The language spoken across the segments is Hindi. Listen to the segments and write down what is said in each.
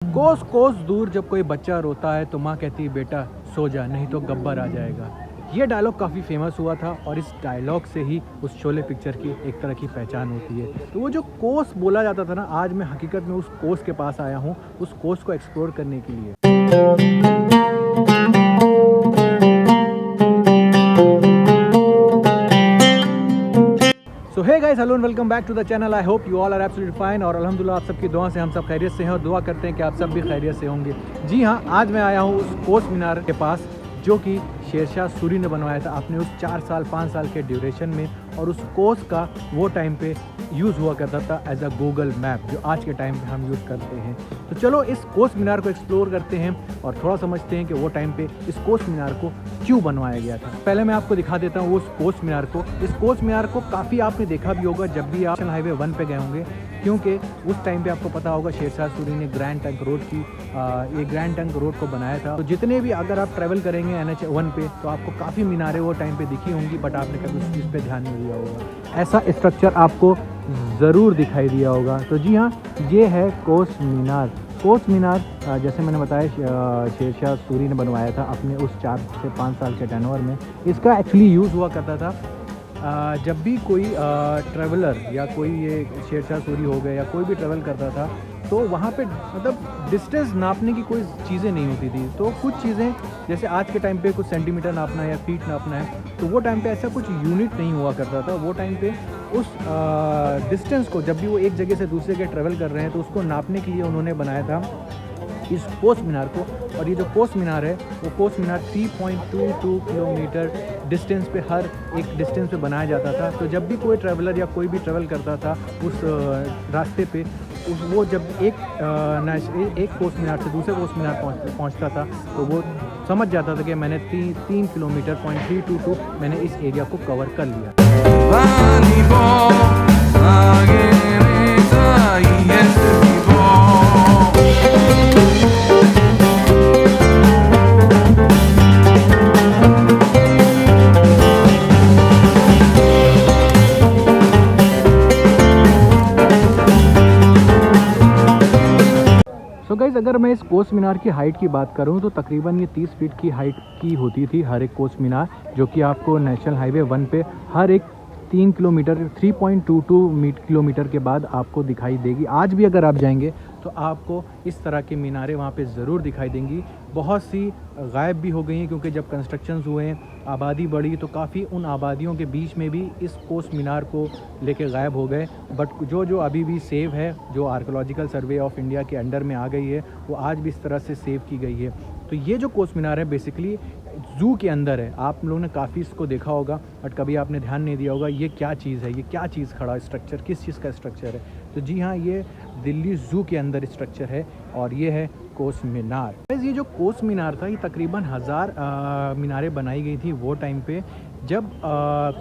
कोस कोस दूर जब कोई बच्चा रोता है तो माँ कहती है बेटा सो जा नहीं तो गब्बर आ जाएगा। ये डायलॉग काफ़ी फेमस हुआ था और इस डायलॉग से ही उस शोले पिक्चर की एक तरह की पहचान होती है। तो वो जो कोस बोला जाता था ना, आज मैं हकीकत में उस कोस के पास आया हूँ, उस कोस को एक्सप्लोर करने के लिए। So hey guys, hello and welcome back to the channel. I hope you all are absolutely fine और अल्हम्दुलिल्लाह आप सबकी दुआ से हम सब खैरियत से हैं और दुआ करते हैं कि आप सब भी खैरियत से होंगे। जी हाँ, आज मैं आया हूँ उस कोस मीनार के पास जो कि शेरशाह सूरी ने बनवाया था अपने उस 4 साल 5 साल के ड्यूरेशन में, और उस कोस का वो टाइम पे यूज़ हुआ करता था एज अ गूगल मैप जो आज के टाइम पे हम यूज़ करते हैं। तो चलो इस कोस मीनार को एक्सप्लोर करते हैं और थोड़ा समझते हैं कि वो टाइम पे इस कोस मीनार को क्यों बनवाया गया था। पहले मैं आपको दिखा देता हूँ उस कोस मीनार को। इस कोस मीनार को काफ़ी आपने देखा भी होगा जब भी आप हाईवे 1 पे गए होंगे, क्योंकि उस टाइम पे आपको पता होगा शेरशाह सूरी ने ग्रैंड ट्रंक रोड की ये ग्रैंड ट्रंक रोड को बनाया था। तो जितने भी अगर आप ट्रैवल करेंगे NH 1 पे तो आपको काफ़ी मीनारें वो टाइम पे दिखी होंगी, बट आपने कभी उस चीज़ पे ध्यान नहीं दिया होगा। ऐसा स्ट्रक्चर आपको ज़रूर दिखाई दिया होगा। तो जी हाँ, ये है कोस मीनार। कोस मीनार जैसे मैंने बताया शेरशाह सूरी ने बनवाया था अपने उस 4 से 5 साल के टर्नओवर में। इसका एक्चुअली यूज़ हुआ करता था जब भी कोई ट्रैवलर या कोई ये शेरशाह सूरी हो गया या कोई भी ट्रैवल करता था तो वहाँ पे मतलब डिस्टेंस नापने की कोई चीज़ें नहीं होती थी। तो कुछ चीज़ें जैसे आज के टाइम पे कुछ सेंटीमीटर नापना है या फीट नापना है, तो वो टाइम पे ऐसा कुछ यूनिट नहीं हुआ करता था। वो टाइम पे उस डिस्टेंस को जब भी वो एक जगह से दूसरे जगह ट्रैवल कर रहे हैं तो उसको नापने के लिए उन्होंने बनाया था इस कोस मीनार को। और ये जो कोस मीनार है वो कोस मीनार 3.22 किलोमीटर डिस्टेंस पे हर एक डिस्टेंस पे बनाया जाता था। तो जब भी कोई ट्रैवलर या कोई भी ट्रैवल करता था उस रास्ते पे वो जब एक कोस मीनार से दूसरे कोस मीनार पहुंचता था तो वो समझ जाता था कि मैंने 3 किलोमीटर 3.22 मैंने इस एरिया को कवर कर लिया। गाइस, अगर मैं इस कोस मीनार की हाइट की बात करूं तो तकरीबन ये 30 फीट की हाइट की होती थी हर एक कोस मीनार, जो कि आपको नेशनल हाईवे 1 पे हर एक 3 किलोमीटर 3.22 किलोमीटर के बाद आपको दिखाई देगी। आज भी अगर आप जाएंगे तो आपको इस तरह की मीनारें वहाँ पे ज़रूर दिखाई देंगी। बहुत सी गायब भी हो गई हैं क्योंकि जब कंस्ट्रक्शंस हुए हैं, आबादी बढ़ी, तो काफ़ी उन आबादियों के बीच में भी इस कोस मीनार को लेके गायब हो गए। बट जो अभी भी सेव है, जो आर्कियोलॉजिकल सर्वे ऑफ इंडिया के अंडर में आ गई है, वो आज भी इस तरह से सेव की गई है। तो ये जो कोस मीनार है बेसिकली ज़ू के अंदर है। आप लोगों ने काफ़ी इसको देखा होगा बट कभी आपने ध्यान नहीं दिया होगा ये क्या चीज़ है, ये क्या चीज़ खड़ा स्ट्रक्चर, किस चीज़ का स्ट्रक्चर है। तो जी हाँ, ये दिल्ली ज़ू के अंदर स्ट्रक्चर है और ये है कोस मीनार। ये जो कोस मीनार था ये तकरीबन 1000 मीनारें बनाई गई थी वो टाइम पे जब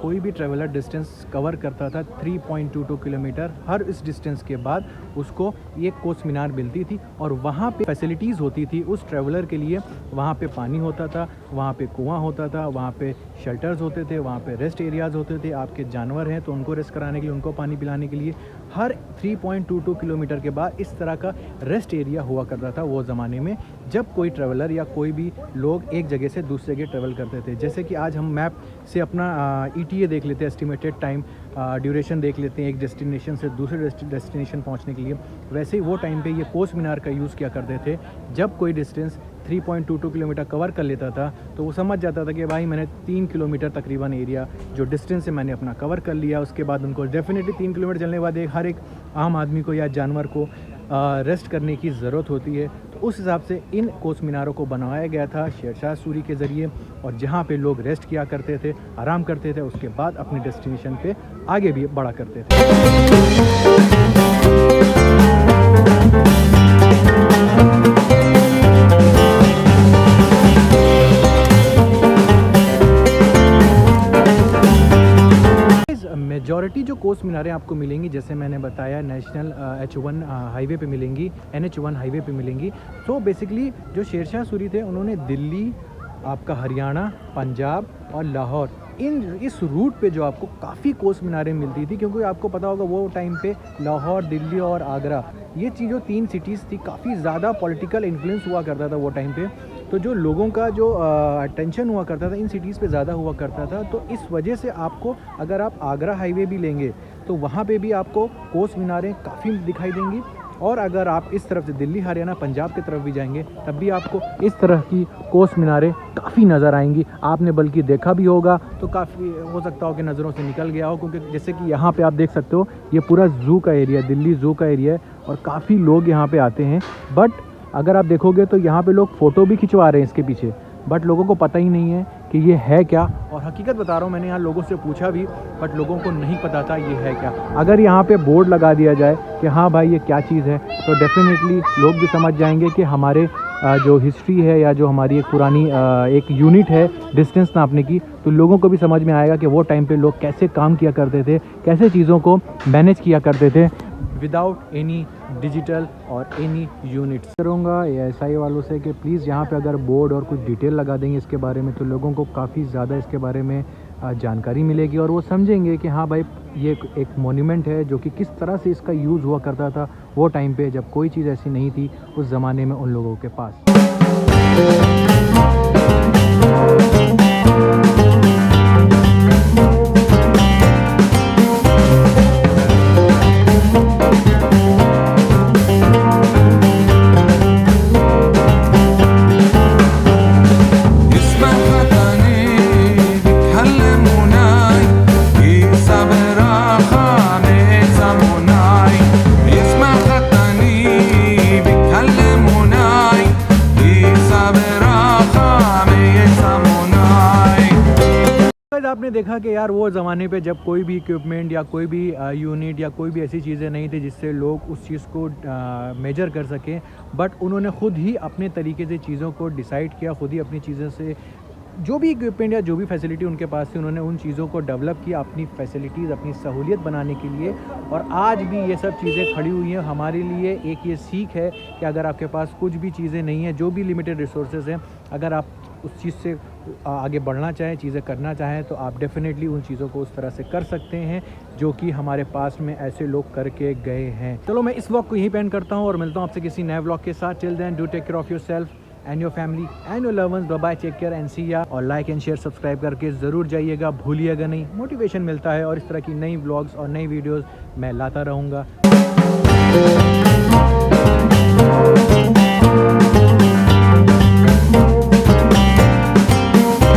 कोई भी ट्रैवलर डिस्टेंस कवर करता था 3.22 किलोमीटर। हर इस डिस्टेंस के बाद उसको ये कोस मीनार मिलती थी और वहाँ पे फैसिलिटीज़ होती थी उस ट्रैवलर के लिए। वहाँ पे पानी होता था, वहाँ पे कुआं होता था, वहाँ पे शेल्टर्स होते थे, वहाँ पे रेस्ट एरियाज़ होते थे। आपके जानवर हैं तो उनको रेस्ट कराने के लिए, उनको पानी पिलाने के लिए हर 3.22 किलोमीटर के बाद इस तरह का रेस्ट एरिया हुआ करता था वो ज़माने में, जब कोई ट्रैवलर या कोई भी लोग एक जगह से दूसरे जगह ट्रैवल करते थे। जैसे कि आज हम मैप से अपना ETA देख लेते हैं, एस्टिमेटेड टाइम ड्यूरेशन देख लेते हैं एक डेस्टिनेशन से दूसरे डेस्टिनेशन पहुंचने के लिए, वैसे ही वो टाइम पे ये कोस मीनार का यूज़ किया करते थे। जब कोई डिस्टेंस 3.22 किलोमीटर कवर कर लेता था तो वो समझ जाता था कि भाई मैंने 3 किलोमीटर तकरीबन एरिया जो डिस्टेंस है मैंने अपना कवर कर लिया। उसके बाद उनको डेफिनेटली 3 किलोमीटर चलने के बाद हर एक आम आदमी को या जानवर को रेस्ट करने की ज़रूरत होती है। तो उस हिसाब से इन कोस मीनारों को बनवाया गया था शेरशाह सूरी के ज़रिए, और जहाँ पे लोग रेस्ट किया करते थे, आराम करते थे, उसके बाद अपने डेस्टिनेशन पे आगे भी बढ़ा करते थे। मेजॉरिटी जो कोस मीनारें आपको मिलेंगी, जैसे मैंने बताया, नेशनल H1 हाईवे पे मिलेंगी, NH 1 हाईवे पे मिलेंगी। तो बेसिकली जो शेरशाह सूरी थे उन्होंने दिल्ली, आपका हरियाणा, पंजाब और लाहौर, इस रूट पे जो आपको काफ़ी कोस मीनारें मिलती थी, क्योंकि आपको पता होगा वो टाइम पे लाहौर, दिल्ली और आगरा, ये चीज़ों 3 सिटीज़ थी, काफ़ी ज़्यादा पॉलिटिकल इन्फ्लुएंस हुआ करता था वो टाइम पे। तो जो लोगों का जो अटेंशन हुआ करता था इन सिटीज़ पे ज़्यादा हुआ करता था। तो इस वजह से आपको, अगर आप आगरा हाईवे भी लेंगे तो वहाँ पे भी आपको कोस मीनारें काफ़ी दिखाई देंगी, और अगर आप इस तरफ से दिल्ली, हरियाणा, पंजाब की तरफ भी जाएंगे तब भी आपको इस तरह की कोस मीनारें काफ़ी नज़र आएंगी। आपने बल्कि देखा भी होगा तो काफ़ी हो सकता हो कि नज़रों से निकल गया हो, क्योंकि जैसे कि यहाँ पे आप देख सकते हो ये पूरा ज़ू का एरिया, दिल्ली ज़ू का एरिया है, और काफ़ी लोग यहाँ पे आते हैं। बट अगर आप देखोगे तो यहाँ पे लोग फ़ोटो भी खिंचवा रहे हैं इसके पीछे, बट लोगों को पता ही नहीं है कि ये है क्या। और हकीकत बता रहा हूँ, मैंने यहाँ लोगों से पूछा भी, बट लोगों को नहीं पता था ये है क्या। अगर यहाँ पे बोर्ड लगा दिया जाए कि हाँ भाई ये क्या चीज़ है, तो डेफिनेटली लोग भी समझ जाएंगे कि हमारे जो हिस्ट्री है या जो हमारी एक पुरानी एक यूनिट है डिस्टेंस नापने की, तो लोगों को भी समझ में आएगा कि वो टाइम पे लोग कैसे काम किया करते थे, कैसे चीज़ों को मैनेज किया करते थे विदाउट एनी डिजिटल और एनी यूनिट्स। करूँगा एएसआई वालों से कि प्लीज़ यहाँ पे अगर बोर्ड और कुछ डिटेल लगा देंगे इसके बारे में, तो लोगों को काफ़ी ज़्यादा इसके बारे में जानकारी मिलेगी, और वो समझेंगे कि हाँ भाई ये एक मोन्यूमेंट है जो कि किस तरह से इसका यूज़ हुआ करता था वो टाइम पे, जब कोई चीज़ ऐसी नहीं थी उस ज़माने में उन लोगों के पास। आपने देखा कि यार वो ज़माने पे जब कोई भी इक्विपमेंट या कोई भी यूनिट या कोई भी ऐसी चीज़ें नहीं थी जिससे लोग उस चीज़ को मेजर कर सकें, बट उन्होंने ख़ुद ही अपने तरीके से चीज़ों को डिसाइड किया, ख़ुद ही अपनी चीज़ों से जो भी इक्विपमेंट या जो भी फैसिलिटी उनके पास थी, उन्होंने उन चीज़ों को डेवलप किया अपनी फैसिलिटीज़, अपनी सहूलियत बनाने के लिए। और आज भी ये सब चीज़ें खड़ी हुई हैं हमारे लिए। एक ये सीख है कि अगर आपके पास कुछ भी चीज़ें नहीं हैं, जो भी लिमिटेड रिसोर्सेज हैं, अगर आप उस चीज़ से आगे बढ़ना चाहें, चीज़ें करना चाहें, तो आप डेफ़िनेटली उन चीज़ों को उस तरह से कर सकते हैं जो कि हमारे पास में ऐसे लोग करके गए हैं। चलो मैं इस व्लॉग को यहीं पे एंड करता हूँ और मिलता हूँ आपसे किसी नए व्लॉग के साथ। Till then do take care of yourself and your family and your loved ones. Bye bye, take care and see ya. और लाइक एंड शेयर सब्सक्राइब करके ज़रूर जाइएगा, भूलिएगा नहीं। मोटिवेशन मिलता है और इस तरह की नई व्लॉग्स और नई वीडियोज़ मैं लाता रहूँगा।